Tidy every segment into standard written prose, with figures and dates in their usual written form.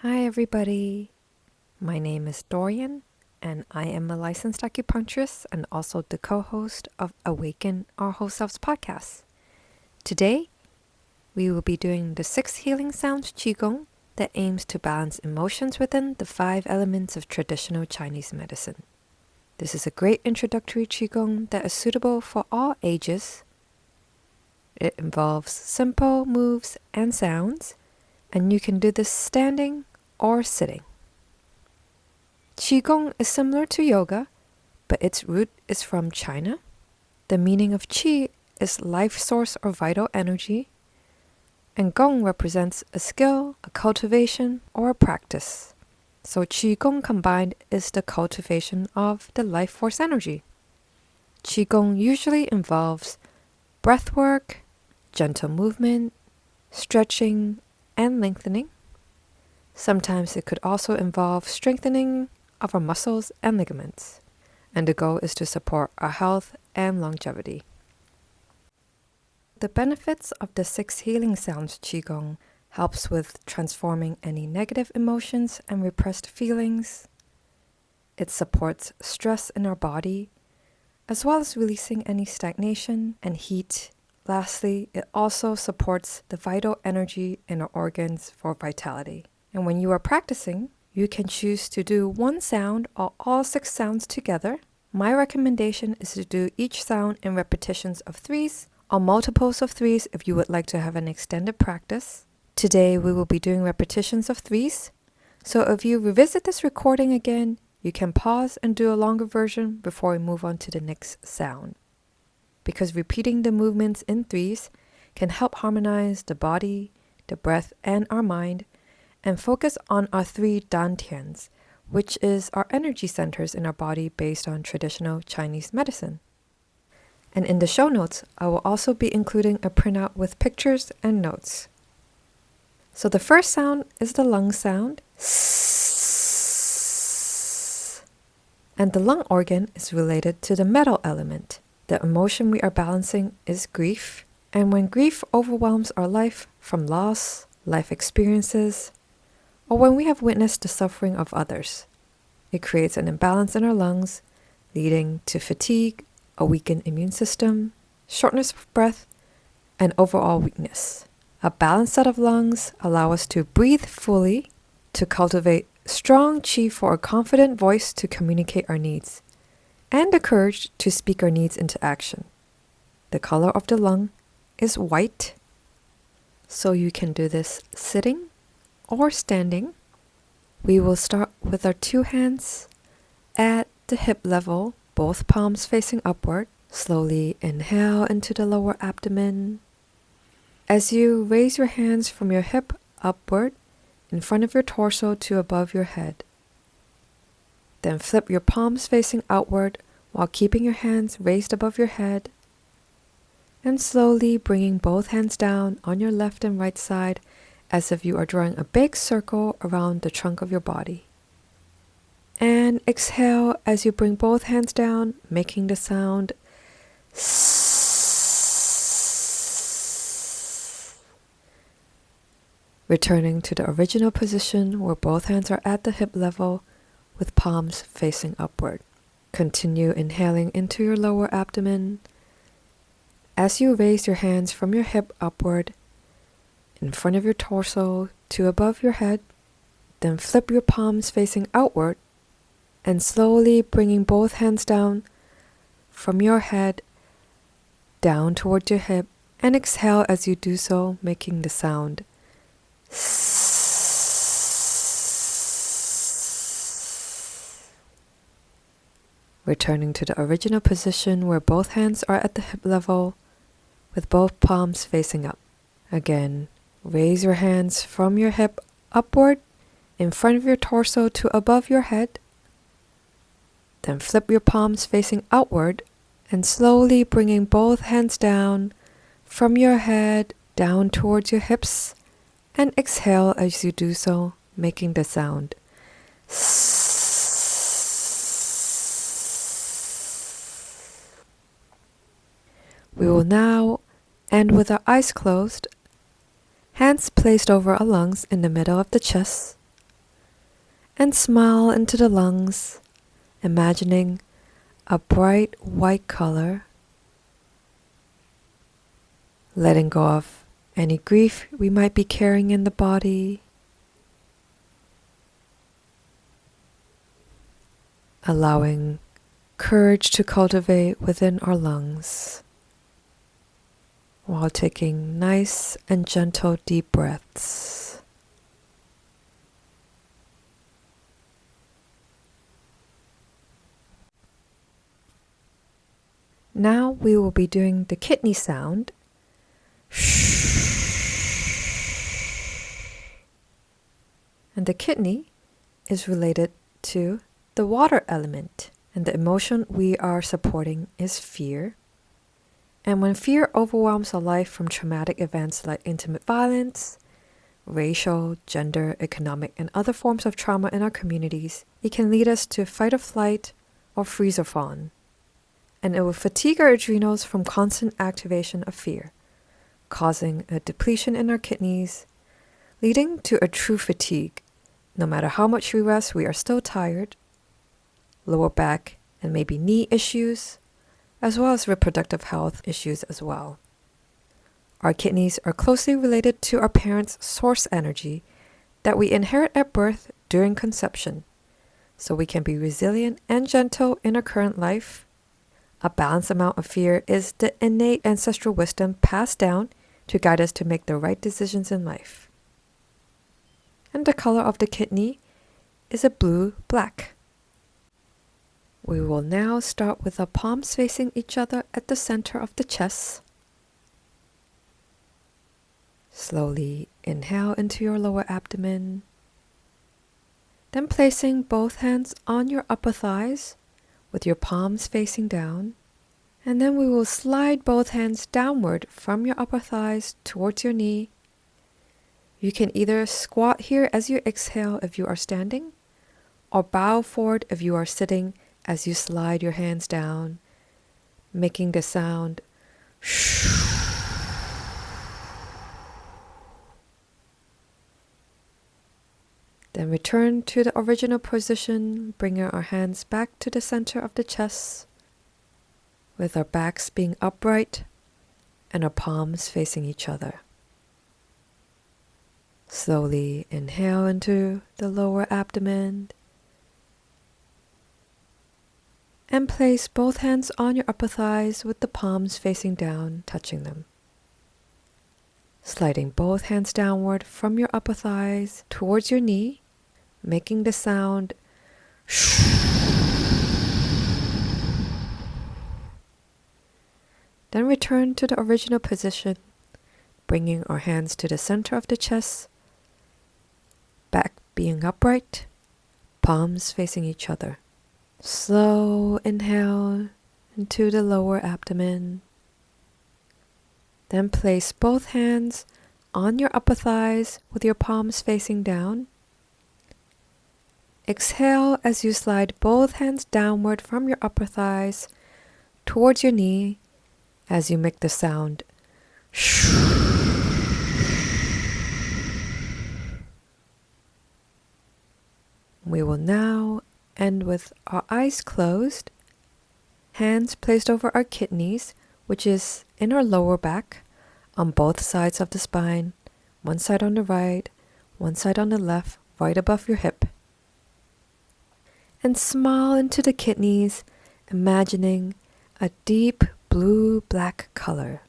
Hi everybody, my name is Dorian and I am a licensed acupuncturist and also the co-host of Awaken, our whole Selves podcast. Today, we will be doing the 6 Healing Sounds Qi Gong that aims to balance emotions within the 5 elements of traditional Chinese medicine. This is a great introductory Qi Gong that is suitable for all ages. It involves simple moves and sounds, and you can do this standing or sitting. Qi Gong is similar to yoga, but its root is from China. The meaning of Qi is life source or vital energy, and Gong represents a skill, a cultivation, or a practice. So Qi Gong combined is the cultivation of the life force energy. Qi Gong usually involves breath work, gentle movement, stretching, and lengthening. Sometimes it could also involve strengthening of our muscles and ligaments, and the goal is to support our health and longevity. The benefits of the 6 Healing Sounds Qi Gong helps with transforming any negative emotions and repressed feelings. It supports stress in our body, as well as releasing any stagnation and heat. Lastly, it also supports the vital energy in our organs for vitality. And when you are practicing, you can choose to do one sound or all 6 sounds together. My recommendation is to do each sound in repetitions of 3s or multiples of 3s if you would like to have an extended practice. Today we will be doing repetitions of 3s. So if you revisit this recording again, you can pause and do a longer version before we move on to the next sound. Because repeating the movements in 3s can help harmonize the body, the breath, and our mind, and focus on our 3 dantians, which is our energy centers in our body based on traditional Chinese medicine. And in the show notes, I will also be including a printout with pictures and notes. So the first sound is the lung sound. And the lung organ is related to the metal element. The emotion we are balancing is grief. And when grief overwhelms our life from loss, life experiences, or when we have witnessed the suffering of others, it creates an imbalance in our lungs, leading to fatigue, a weakened immune system, shortness of breath, and overall weakness. A balanced set of lungs allow us to breathe fully, to cultivate strong qi for a confident voice to communicate our needs, and the courage to speak our needs into action. The color of the lung is white, so you can do this sitting or standing. We will start with our 2 hands at the hip level, both palms facing upward. Slowly inhale into the lower abdomen. As you raise your hands from your hip upward, in front of your torso to above your head. Then flip your palms facing outward while keeping your hands raised above your head. And slowly bringing both hands down on your left and right side as if you are drawing a big circle around the trunk of your body. And exhale as you bring both hands down, making the sound S. Returning to the original position where both hands are at the hip level with palms facing upward. Continue inhaling into your lower abdomen. As you raise your hands from your hip upward, in front of your torso to above your head, then flip your palms facing outward and slowly bringing both hands down from your head down towards your hip, and exhale as you do so, making the sound S. Returning to the original position where both hands are at the hip level with both palms facing up. Again, raise your hands from your hip upward in front of your torso to above your head. Then flip your palms facing outward and slowly bringing both hands down from your head down towards your hips, and exhale as you do so, making the sound S. We will now end with our eyes closed, hands placed over our lungs in the middle of the chest. And smile into the lungs, imagining a bright white color, letting go of any grief we might be carrying in the body, allowing courage to cultivate within our lungs while taking nice and gentle deep breaths. Now we will be doing the kidney sound. And the kidney is related to the water element. And the emotion we are supporting is fear. And when fear overwhelms our life from traumatic events like intimate violence, racial, gender, economic, and other forms of trauma in our communities, it can lead us to fight or flight or freeze or fawn. And it will fatigue our adrenals from constant activation of fear, causing a depletion in our kidneys, leading to a true fatigue. No matter how much we rest, we are still tired. Lower back and maybe knee issues, as well as reproductive health issues as well. Our kidneys are closely related to our parents' source energy that we inherit at birth during conception, so we can be resilient and gentle in our current life. A balanced amount of fear is the innate ancestral wisdom passed down to guide us to make the right decisions in life. And the color of the kidney is a blue-black. We will now start with our palms facing each other at the center of the chest. Slowly inhale into your lower abdomen. Then placing both hands on your upper thighs with your palms facing down. And then we will slide both hands downward from your upper thighs towards your knee. You can either squat here as you exhale if you are standing, or bow forward if you are sitting as you slide your hands down, making the sound Then return to the original position, bringing our hands back to the center of the chest, with our backs being upright and our palms facing each other. Slowly inhale into the lower abdomen and place both hands on your upper thighs with the palms facing down, touching them. Sliding both hands downward from your upper thighs towards your knee, making the sound Then return to the original position, bringing our hands to the center of the chest, back being upright, palms facing each other. Slow inhale into the lower abdomen. Then place both hands on your upper thighs with your palms facing down. Exhale as you slide both hands downward from your upper thighs towards your knee as you make the sound We will now end with our eyes closed, hands placed over our kidneys, which is in our lower back, on both sides of the spine, one side on the right, one side on the left, right above your hip. And smile into the kidneys, imagining a deep blue-black color.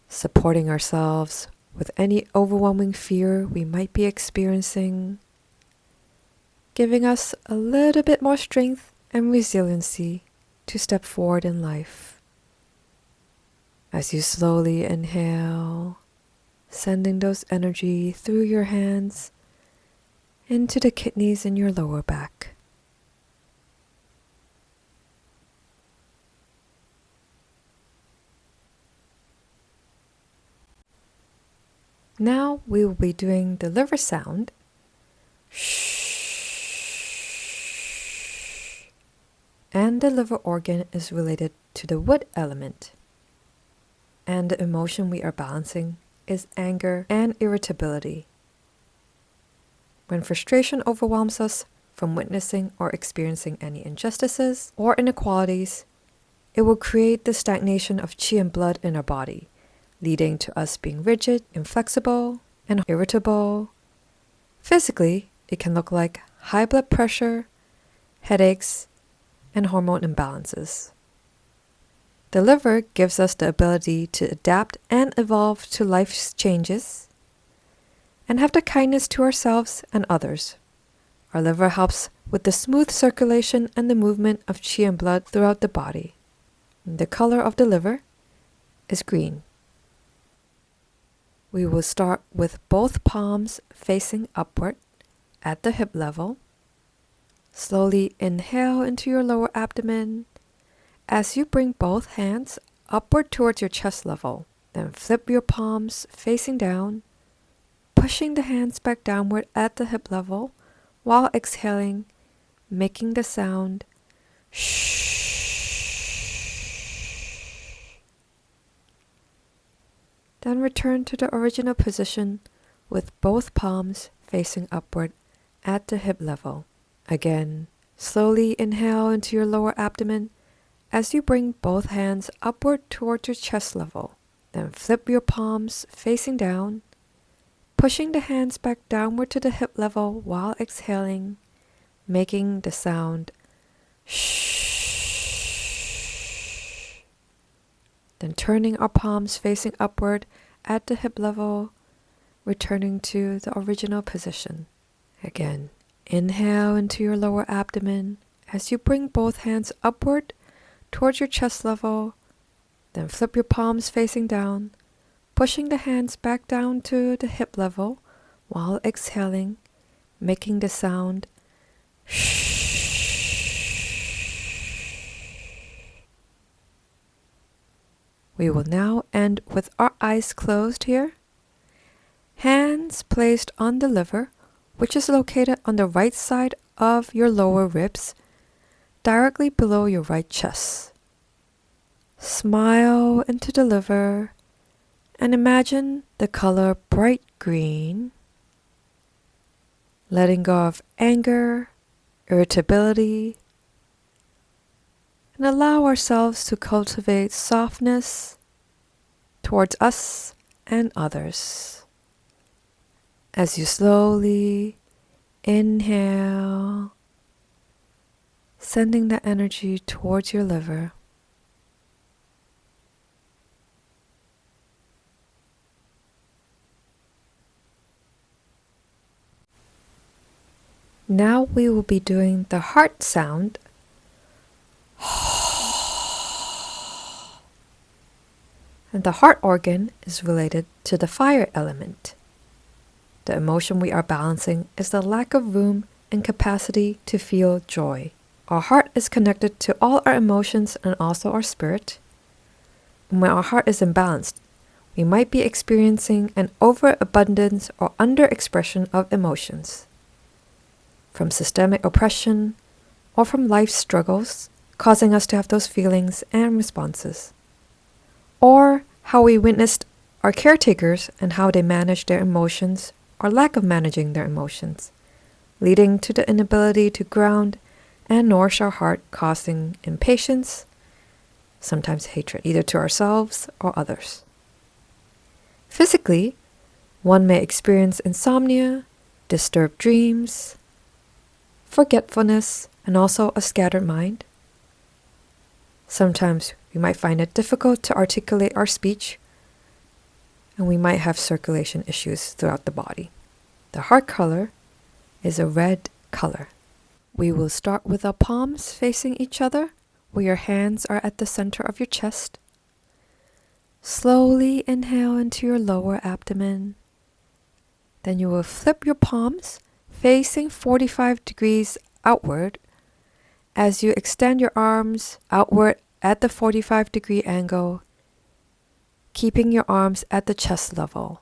Supporting ourselves with any overwhelming fear we might be experiencing, giving us a little bit more strength and resiliency to step forward in life. As you slowly inhale, sending those energy through your hands into the kidneys in your lower back. Now we will be doing the liver sound. And the liver organ is related to the wood element. And the emotion we are balancing is anger and irritability. When frustration overwhelms us from witnessing or experiencing any injustices or inequalities, it will create the stagnation of qi and blood in our body, leading to us being rigid, inflexible, and irritable. Physically, it can look like high blood pressure, headaches, and hormone imbalances. The liver gives us the ability to adapt and evolve to life's changes and have the kindness to ourselves and others. Our liver helps with the smooth circulation and the movement of qi and blood throughout the body. The color of the liver is green. We will start with both palms facing upward at the hip level. Slowly inhale into your lower abdomen as you bring both hands upward towards your chest level. Then flip your palms facing down, pushing the hands back downward at the hip level while exhaling, making the sound shh. Then return to the original position with both palms facing upward at the hip level. Again, slowly inhale into your lower abdomen as you bring both hands upward towards your chest level. Then flip your palms facing down, pushing the hands back downward to the hip level while exhaling, making the sound shh. Then turning our palms facing upward at the hip level, returning to the original position. Again, inhale into your lower abdomen as you bring both hands upward towards your chest level. Then flip your palms facing down, pushing the hands back down to the hip level while exhaling, making the sound shh. We will now end with our eyes closed here. Hands placed on the liver, which is located on the right side of your lower ribs, directly below your right chest. Smile into the liver and imagine the color bright green, letting go of anger, irritability, and allow ourselves to cultivate softness towards us and others. As you slowly inhale, sending the energy towards your liver. Now we will be doing the heart sound. And the heart organ is related to the fire element. The emotion we are balancing is the lack of room and capacity to feel joy. Our heart is connected to all our emotions and also our spirit. And when our heart is imbalanced, we might be experiencing an overabundance or underexpression of emotions. From systemic oppression or from life struggles, causing us to have those feelings and responses. Or how we witnessed our caretakers and how they manage their emotions or lack of managing their emotions, leading to the inability to ground and nourish our heart, causing impatience, sometimes hatred, either to ourselves or others. Physically, one may experience insomnia, disturbed dreams, forgetfulness, and also a scattered mind. Sometimes we might find it difficult to articulate our speech, and we might have circulation issues throughout the body. The heart color is a red color. We will start with our palms facing each other, where your hands are at the center of your chest. Slowly inhale into your lower abdomen. Then you will flip your palms facing 45 degrees outward as you extend your arms outward at the 45-degree angle, keeping your arms at the chest level.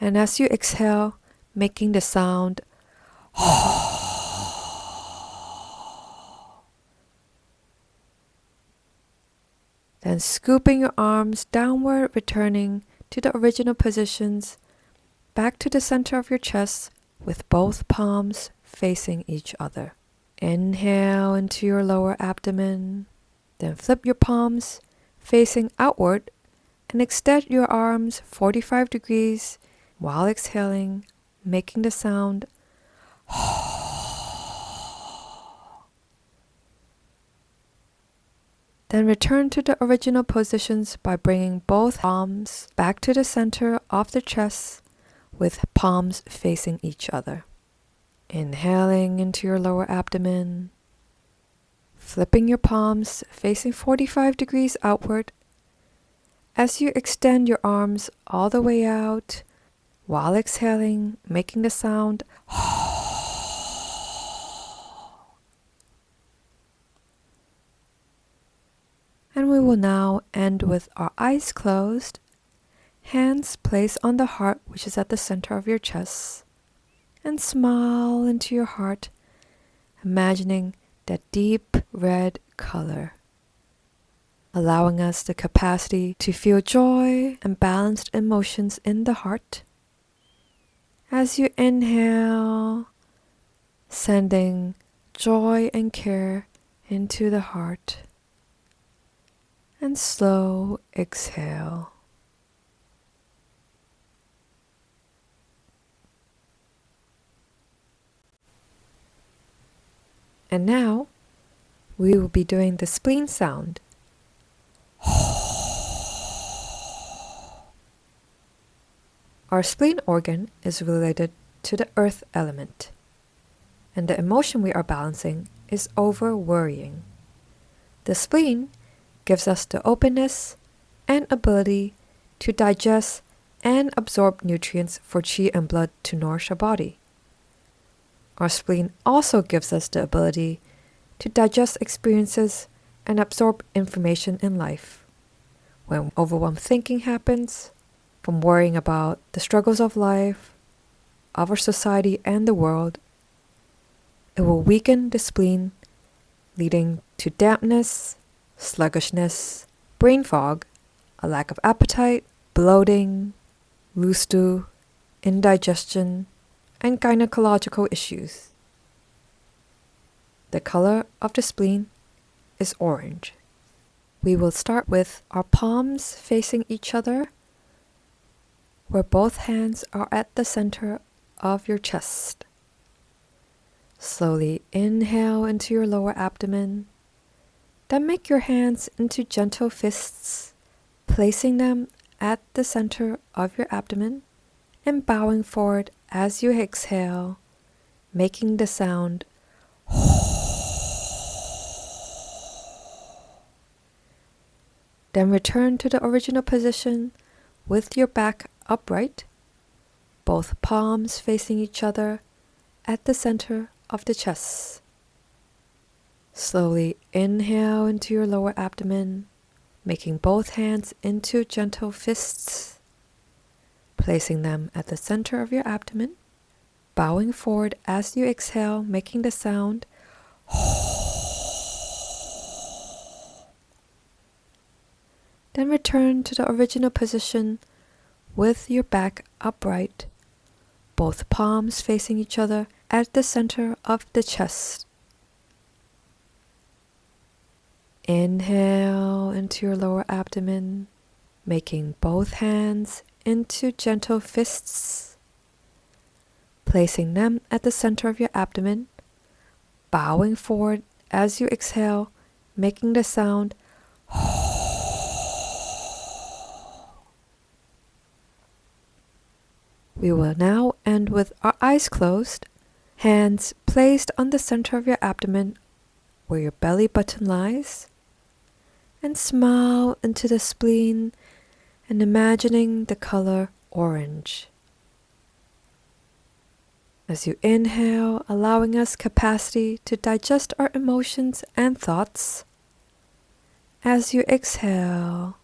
And as you exhale, making the sound then scooping your arms downward, returning to the original positions, back to the center of your chest, with both palms facing each other. Inhale into your lower abdomen, then flip your palms facing outward and extend your arms 45 degrees while exhaling, making the sound Then return to the original positions by bringing both palms back to the center of the chest with palms facing each other. Inhaling into your lower abdomen, flipping your palms facing 45 degrees outward as you extend your arms all the way out while exhaling, making the sound And we will now end with our eyes closed, hands placed on the heart, which is at the center of your chest, and smile into your heart, imagining that deep red color, allowing us the capacity to feel joy and balanced emotions in the heart. As you inhale, sending joy and care into the heart. And slow exhale. And now we will be doing the spleen sound. Our spleen organ is related to the earth element, and the emotion we are balancing is over worrying. The spleen gives us the openness and ability to digest and absorb nutrients for qi and blood to nourish our body. Our spleen also gives us the ability to digest experiences and absorb information in life. When overwhelmed thinking happens, from worrying about the struggles of life, of our society and the world, it will weaken the spleen, leading to dampness, sluggishness, brain fog, a lack of appetite, bloating, loose stool, indigestion, and gynecological issues. The color of the spleen is orange. We will start with our palms facing each other, where both hands are at the center of your chest. Slowly inhale into your lower abdomen. Then make your hands into gentle fists, placing them at the center of your abdomen and bowing forward as you exhale, making the sound Then return to the original position with your back upright, both palms facing each other at the center of the chest. Slowly inhale into your lower abdomen, making both hands into gentle fists, placing them at the center of your abdomen, bowing forward as you exhale, making the sound Then return to the original position with your back upright, both palms facing each other at the center of the chest. Inhale into your lower abdomen, making both hands into gentle fists, placing them at the center of your abdomen, bowing forward as you exhale, making the sound We will now end with our eyes closed, hands placed on the center of your abdomen where your belly button lies, and smile into the spleen and imagining the color orange. As you inhale, allowing us capacity to digest our emotions and thoughts. As you exhale,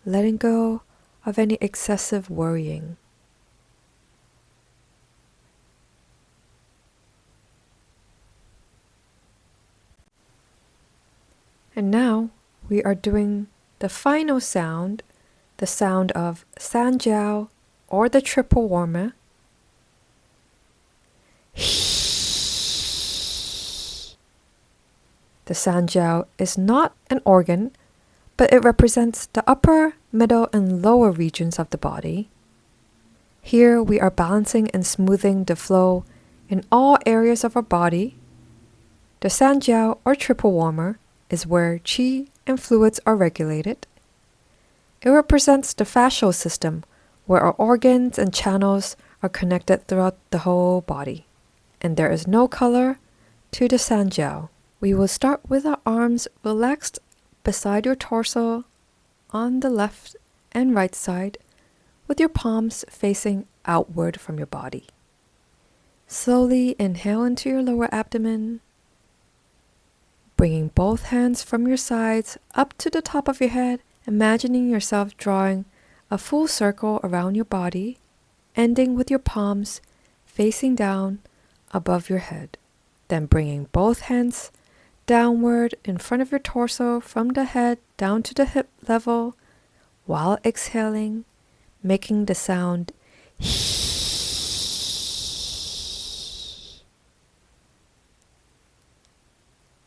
letting go of any excessive worrying. And now we are doing the final sound, the sound of San Jiao or the triple warmer. The sound Jiao is not an organ, but it represents the upper, middle, and lower regions of the body. Here we are balancing and smoothing the flow in all areas of our body. The sound Jiao, or triple warmer, is where qi and fluids are regulated. It represents the fascial system, where our organs and channels are connected throughout the whole body. And there is no color to the sound Jiao. We will start with our arms relaxed beside your torso on the left and right side, with your palms facing outward from your body. Slowly inhale into your lower abdomen, bringing both hands from your sides up to the top of your head, imagining yourself drawing a full circle around your body, ending with your palms facing down above your head. Then bringing both hands downward in front of your torso from the head down to the hip level, while exhaling, making the sound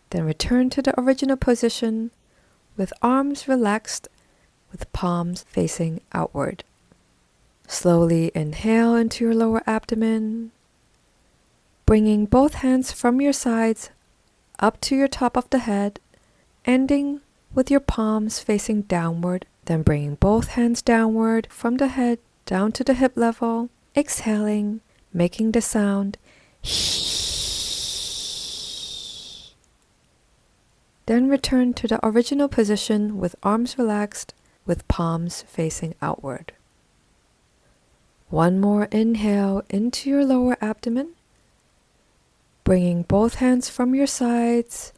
Then return to the original position with arms relaxed, with palms facing outward. Slowly inhale into your lower abdomen, bringing both hands from your sides up to your top of the head, ending with your palms facing downward, then bringing both hands downward from the head down to the hip level, exhaling, making the sound Then return to the original position with arms relaxed, with palms facing outward. One more inhale into your lower abdomen, bringing both hands from your sides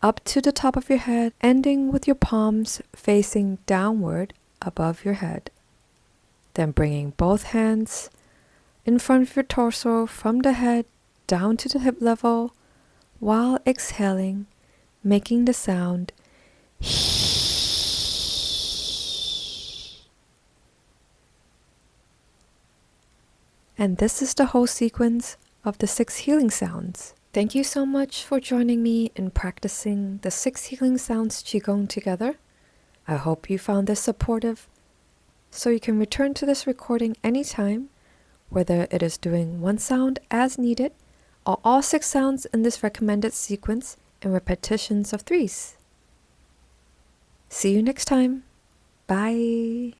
up to the top of your head, ending with your palms facing downward above your head. Then bringing both hands in front of your torso from the head down to the hip level, while exhaling, making the sound And this is the whole sequence of the 6 healing sounds. Thank you so much for joining me in practicing the 6 healing sounds Qi Gong together. I hope you found this supportive, so you can return to this recording anytime, whether it is doing one sound as needed or all 6 sounds in this recommended sequence in repetitions of 3s. See you next time. Bye.